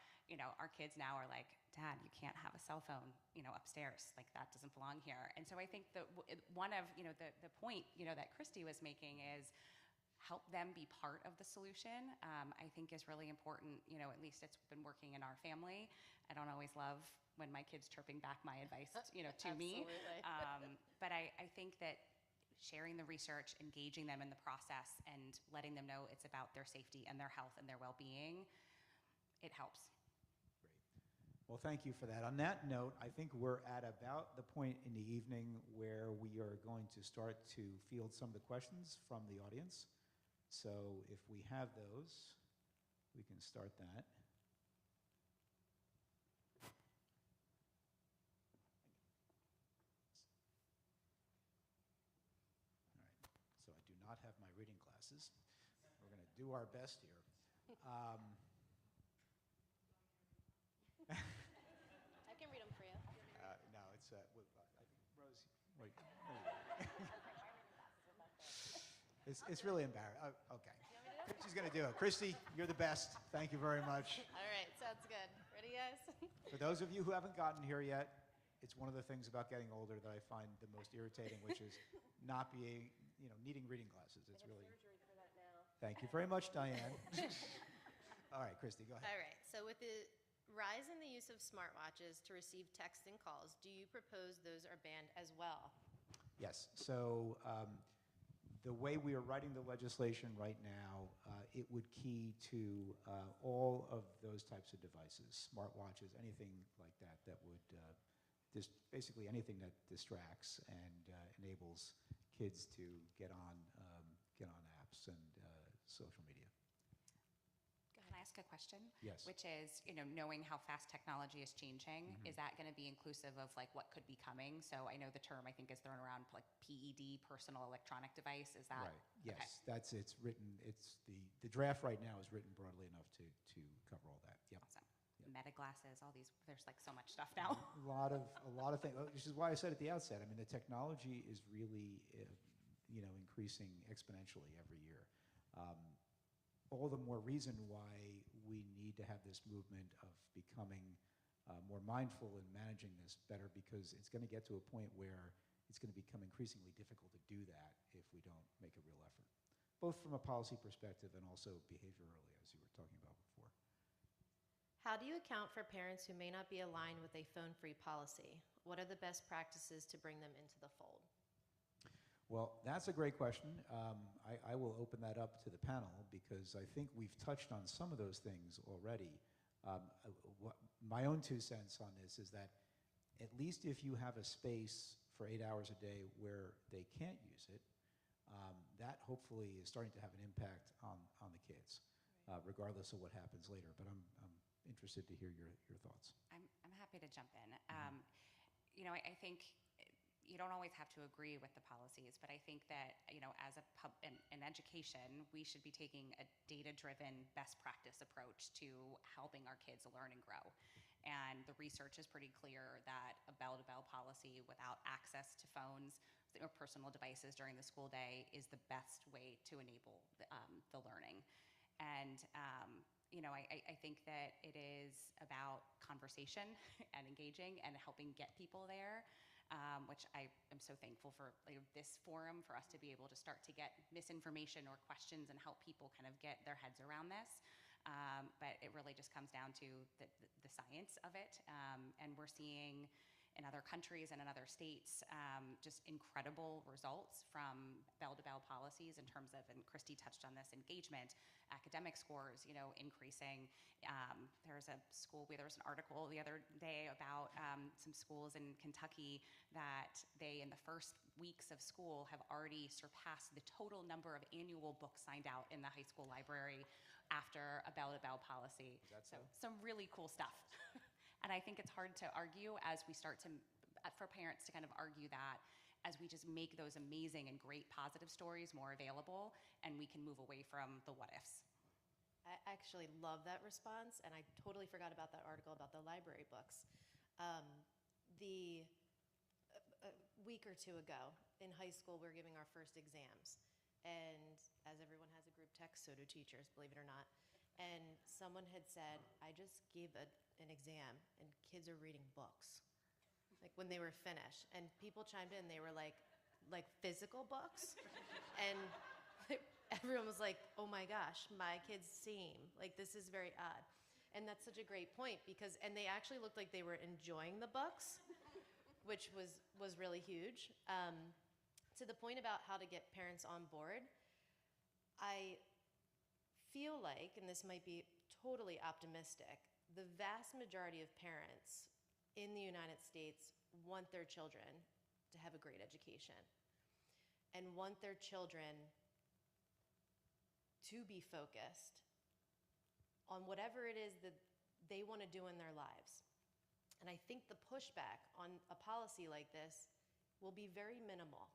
Our kids now are like, Dad, you can't have a cell phone, upstairs. Like, that doesn't belong here. And so I think one of, the point, that Christy was making is, help them be part of the solution, I think is really important. At least it's been working in our family. I don't always love when my kid's chirping back my advice, to me. But I think that sharing the research, engaging them in the process, and letting them know it's about their safety and their health and their well-being, it helps. Great. Well, thank you for that. On that note, I think we're at about the point in the evening where we are going to start to field some of the questions from the audience. So if we have those, we can start that. All right, so I do not have my reading glasses. We're going to do our best here. I can read them for you. No, it's, I think Rose, wait. It's really embarrassing. Okay. She's going to do it. Christy, you're the best. Thank you very much. All right, sounds good. Ready, guys? For those of you who haven't gotten here yet, it's one of the things about getting older that I find the most irritating, which is not being, needing reading glasses. It's really. Surgery for that now. Thank you very much, Diane. All right, Christy, go ahead. All right, so with the rise in the use of smartwatches to receive text and calls, do you propose those are banned as well? Yes. So the way we are writing the legislation right now, it would key to all of those types of devices, smartwatches, anything like that, that would basically anything that distracts and enables kids to get on apps and social media. Can I ask a question? Yes. Which is, knowing how fast technology is changing, is that going to be inclusive of like what could be coming? So I know the term I think is thrown around like PED, personal electronic device. Is that right? Yes, okay. It's written. It's the draft right now is written broadly enough to cover all that. Yep. Awesome. Meta glasses, all these. There's like so much stuff now. A lot of things, which is why I said at the outset. I mean, the technology is really, increasing exponentially every year. All the more reason why we need to have this movement of becoming more mindful in managing this better, because it's going to get to a point where it's going to become increasingly difficult to do that if we don't make a real effort, both from a policy perspective and also behaviorally, as you were talking about before. How do you account for parents who may not be aligned with a phone-free policy? What are the best practices to bring them into the fold? Well, that's a great question. I will open that up to the panel because I think we've touched on some of those things already. My own 2 cents on this is that at least if you have a space for 8 hours a day where they can't use it, that hopefully is starting to have an impact on the kids, regardless of what happens later. But I'm interested to hear your thoughts. I'm happy to jump in. I think you don't always have to agree with the policies, but I think that, as in education, we should be taking a data-driven best practice approach to helping our kids learn and grow. And the research is pretty clear that a bell-to-bell policy without access to phones or personal devices during the school day is the best way to enable the learning. And I think that it is about conversation and engaging and helping get people there, which I am so thankful for this forum, for us to be able to start to get misinformation or questions and help people kind of get their heads around this. But it really just comes down to the science of it. And we're seeing in other countries and in other states just incredible results from bell-to-bell policies in terms of, and Christy touched on this, engagement, academic scores, increasing. There was an article the other day about some schools in Kentucky that they, in the first weeks of school, have already surpassed the total number of annual books signed out in the high school library after a bell-to-bell policy. Is that so? Some really cool stuff. And I think it's hard to argue as we start to, for parents to kind of argue that as we just make those amazing and great positive stories more available, and we can move away from the what ifs. I actually love that response, and I totally forgot about that article about the library books. A week or two ago in high school, we were giving our first exams. And as everyone has a group text, so do teachers, believe it or not. And someone had said, I just gave an exam and kids are reading books, like when they were finished. And people chimed in, they were like physical books? And everyone was like, oh my gosh, my kids seem like this is very odd. And that's such a great point and they actually looked like they were enjoying the books, which was really huge. To the point about how to get parents on board, I feel like, and this might be totally optimistic, the vast majority of parents in the United States want their children to have a great education and want their children to be focused on whatever it is that they want to do in their lives. And I think the pushback on a policy like this will be very minimal,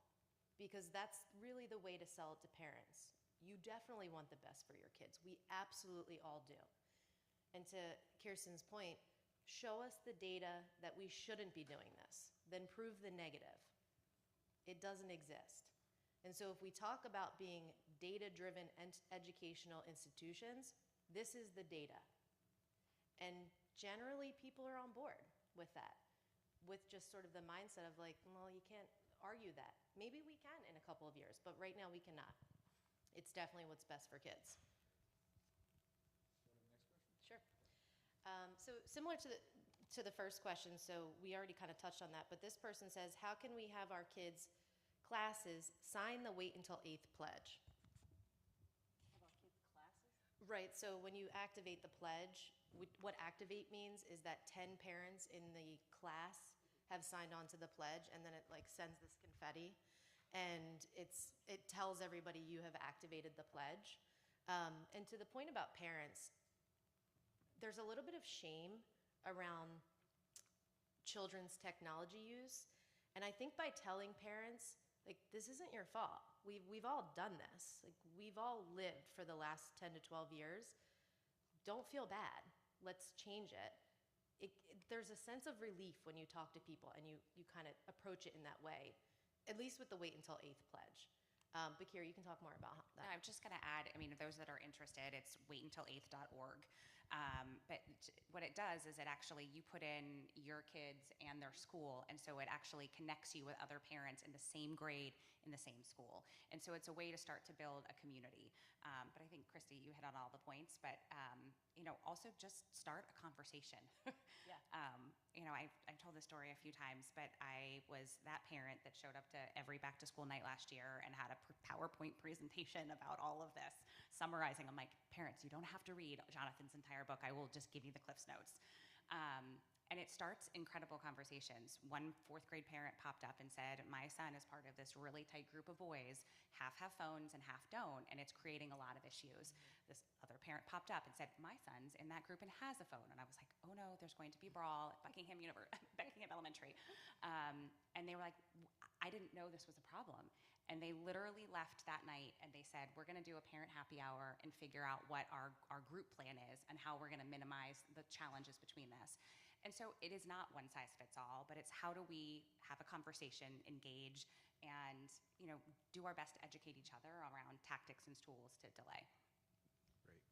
because that's really the way to sell it to parents. You definitely want the best for your kids. We absolutely all do. And to Kirsten's point, show us the data that we shouldn't be doing this, then prove the negative. It doesn't exist. And so if we talk about being data-driven educational institutions, this is the data. And generally people are on board with that, with just sort of the mindset of like, well, you can't argue that. Maybe we can in a couple of years, but right now we cannot. It's definitely what's best for kids. Sure. So similar to the first question, so we already kind of touched on that, but this person says, how can we have our kids' classes sign the wait until 8th pledge? How about kids' classes? Right, so when you activate the pledge, what activate means is that 10 parents in the class have signed on to the pledge, and then it like sends this confetti, and it tells everybody you have activated the pledge. And to the point about parents, there's a little bit of shame around children's technology use, and I think by telling parents, like, this isn't your fault. We've all done this. Like, we've all lived for the last 10 to 12 years. Don't feel bad. Let's change it. There's a sense of relief when you talk to people and you kind of approach it in that way, at least with the wait until 8th pledge. Bakir, you can talk more about that. I'm just going to add, those that are interested, it's waituntil8th.org. But what it does is you put in your kids and their school, and so it actually connects you with other parents in the same grade in the same school. And so it's a way to start to build a community. But I think, Christy, you hit on all the points, but also just start a conversation. Yeah. I've told this story a few times, but I was that parent that showed up to every back-to-school night last year and had a PowerPoint presentation about all of this, summarizing. I'm like, parents, you don't have to read Jonathan's entire book. I will just give you the Cliff's Notes. And it starts incredible conversations. One 4th grade parent popped up and said, my son is part of this really tight group of boys, half have phones and half don't, and it's creating a lot of issues. This other parent popped up and said, my son's in that group and has a phone. And I was like, oh no, there's going to be a brawl at Buckingham Elementary. And they were like, I didn't know this was a problem. And they literally left that night and they said, we're going to do a parent happy hour and figure out what our group plan is and how we're going to minimize the challenges between this. And so it is not one size fits all, but it's how do we have a conversation, engage, and do our best to educate each other around tactics and tools to delay. Great.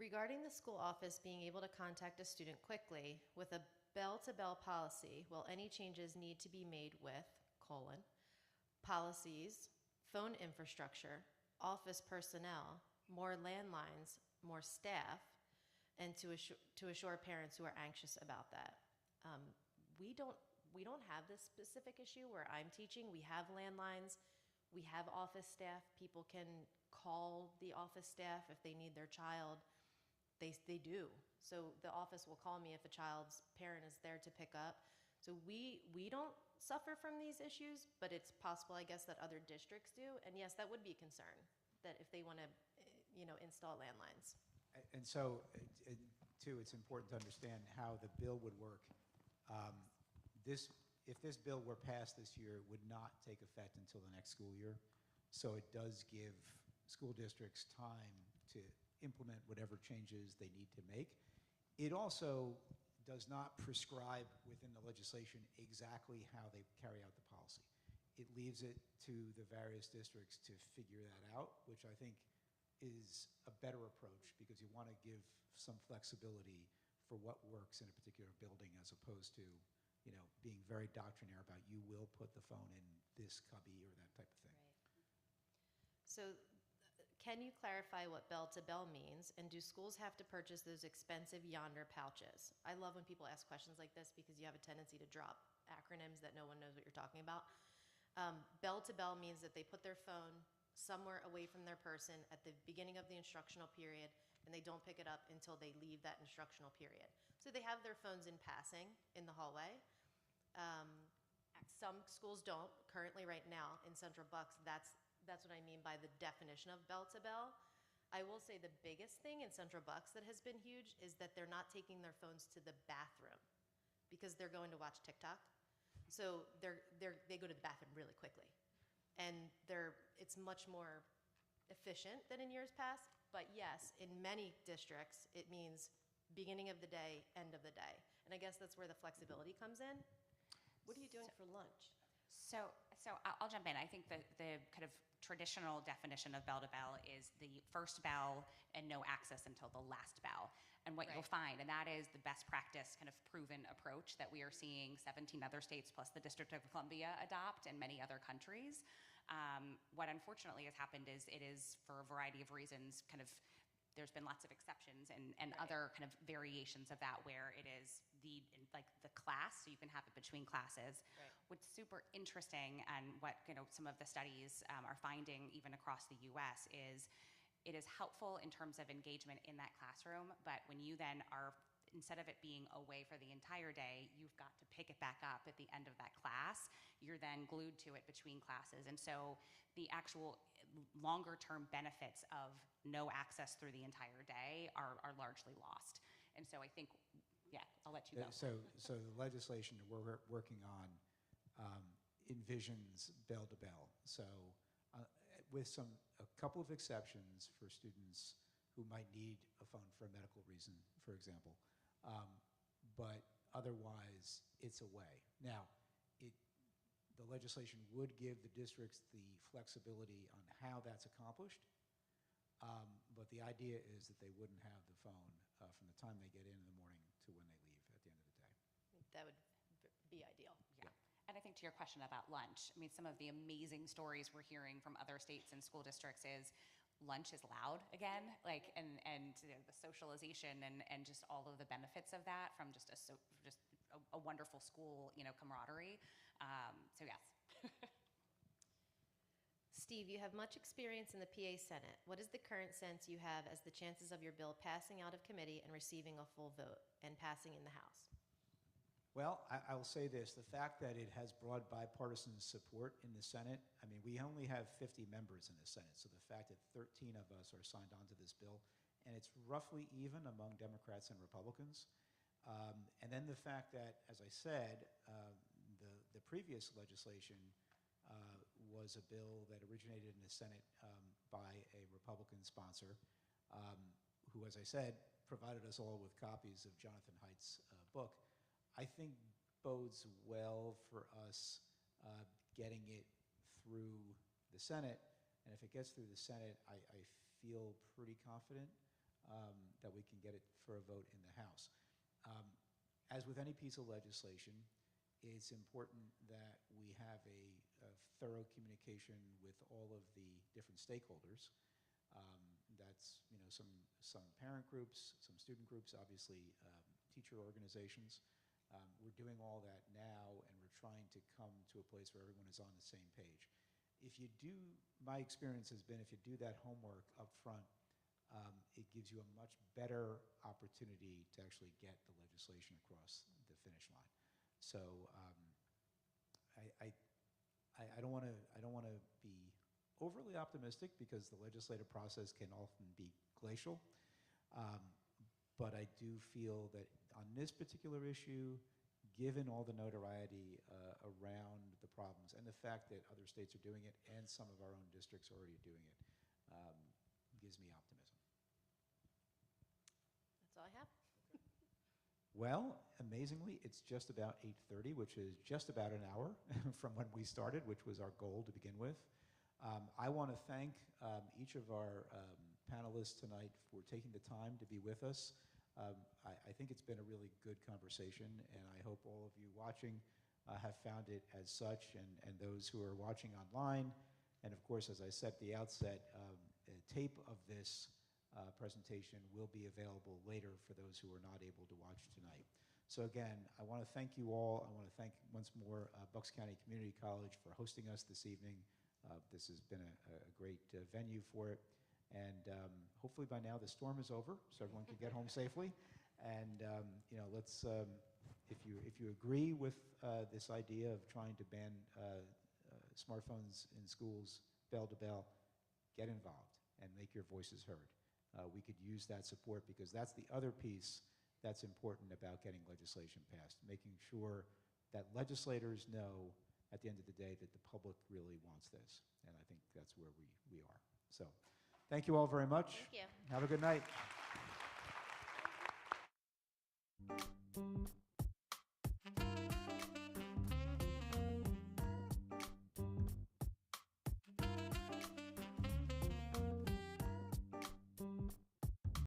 Regarding the school office being able to contact a student quickly with a bell-to-bell policy, will any changes need to be made with, policies, phone infrastructure, office personnel, more landlines, more staff, and to assure parents who are anxious about that? We don't have this specific issue where I'm teaching. We have landlines, we have office staff. People can call the office staff if they need their child. They do. So the office will call me if a child's parent is there to pick up. So we don't suffer from these issues, but it's possible, I guess, that other districts do. And yes, that would be a concern, that if they want to, install landlines. And so, too, it's important to understand how the bill would work. If this bill were passed this year, it would not take effect until the next school year. So it does give school districts time to implement whatever changes they need to make. It also does not prescribe within the legislation exactly how they carry out the policy. It leaves it to the various districts to figure that out, which I think is a better approach because you want to give some flexibility for what works in a particular building as opposed to, being very doctrinaire about you will put the phone in this cubby or that type of thing. Right. So can you clarify what bell-to-bell means, and do schools have to purchase those expensive Yonder pouches? I love when people ask questions like this because you have a tendency to drop acronyms that no one knows what you're talking about. Bell-to-bell means that they put their phone somewhere away from their person at the beginning of the instructional period, and they don't pick it up until they leave that instructional period. So they have their phones in passing in the hallway. Some schools don't. Currently, right now, in Central Bucks, that's what I mean by the definition of bell-to-bell. I will say the biggest thing in Central Bucks that has been huge is that they're not taking their phones to the bathroom because they're going to watch TikTok. So they go to the bathroom really quickly. And it's much more efficient than in years past. But yes, in many districts, it means beginning of the day, end of the day. And I guess that's where the flexibility comes in. What are you doing for lunch? So I'll jump in. I think the kind of traditional definition of bell-to-bell is the first bell and no access until the last bell. And what you'll find, and that is the best practice kind of proven approach that we are seeing 17 other states plus the District of Columbia adopt and many other countries. What unfortunately has happened is it is, for a variety of reasons, kind of there's been lots of exceptions and other kind of variations of that where it is the class, so you can have it between classes. Right. What's super interesting and what some of the studies are finding even across the U.S. is it is helpful in terms of engagement in that classroom, but when you then are, instead of it being away for the entire day, you've got to pick it back up at the end of that class. You're then glued to it between classes. And so the actual longer term benefits of no access through the entire day are largely lost. And so I think, I'll let you go. So the legislation that we're working on envisions bell-to-bell. So with a couple of exceptions for students who might need a phone for a medical reason, for example. But otherwise, it's a way. Now, the legislation would give the districts the flexibility on how that's accomplished, but the idea is that they wouldn't have the phone from the time they get in the morning to when they leave at the end of the day. That would be ideal. Yeah. And I think to your question about lunch, I mean, some of the amazing stories we're hearing from other states and school districts is lunch is loud again, and the socialization and just all of the benefits of that from just a wonderful school, camaraderie. So yes. Steve, you have much experience in the PA Senate. What is the current sense you have as the chances of your bill passing out of committee and receiving a full vote and passing in the House? Well, I will say this. The fact that it has broad bipartisan support in the Senate, I mean, we only have 50 members in the Senate, so the fact that 13 of us are signed on to this bill, and it's roughly even among Democrats and Republicans. And then the fact that, as I said, the previous legislation was a bill that originated in the Senate by a Republican sponsor, who, as I said, provided us all with copies of Jonathan Haidt's book. I think bodes well for us getting it through the Senate. And if it gets through the Senate, I feel pretty confident that we can get it for a vote in the House. As with any piece of legislation, it's important that we have a thorough communication with all of the different stakeholders. That's some parent groups, some student groups, obviously teacher organizations. We're doing all that now, and we're trying to come to a place where everyone is on the same page. If you do, my experience has been, if you do that homework up front, it gives you a much better opportunity to actually get the legislation across the finish line. So I don't want to be overly optimistic, because the legislative process can often be glacial. But I do feel that on this particular issue, given all the notoriety around the problems and the fact that other states are doing it and some of our own districts are already doing it, gives me optimism. That's all I have. Well, amazingly, it's just about 8:30, which is just about an hour from when we started, which was our goal to begin with. I want to thank each of our panelists tonight for taking the time to be with us. I think it's been a really good conversation, and I hope all of you watching have found it as such, and those who are watching online. And of course, as I said at the outset, a tape of this presentation will be available later for those who are not able to watch tonight. So again, I want to thank you all. I want to thank once more Bucks County Community College for hosting us this evening. This has been a great venue for it. And hopefully by now the storm is over, so everyone can get home safely. And let's, if you agree with this idea of trying to ban smartphones in schools bell to bell, get involved and make your voices heard. We could use that support, because that's the other piece that's important about getting legislation passed, making sure that legislators know at the end of the day that the public really wants this. And I think that's where we are. So thank you all very much. Thank you. Have a good night.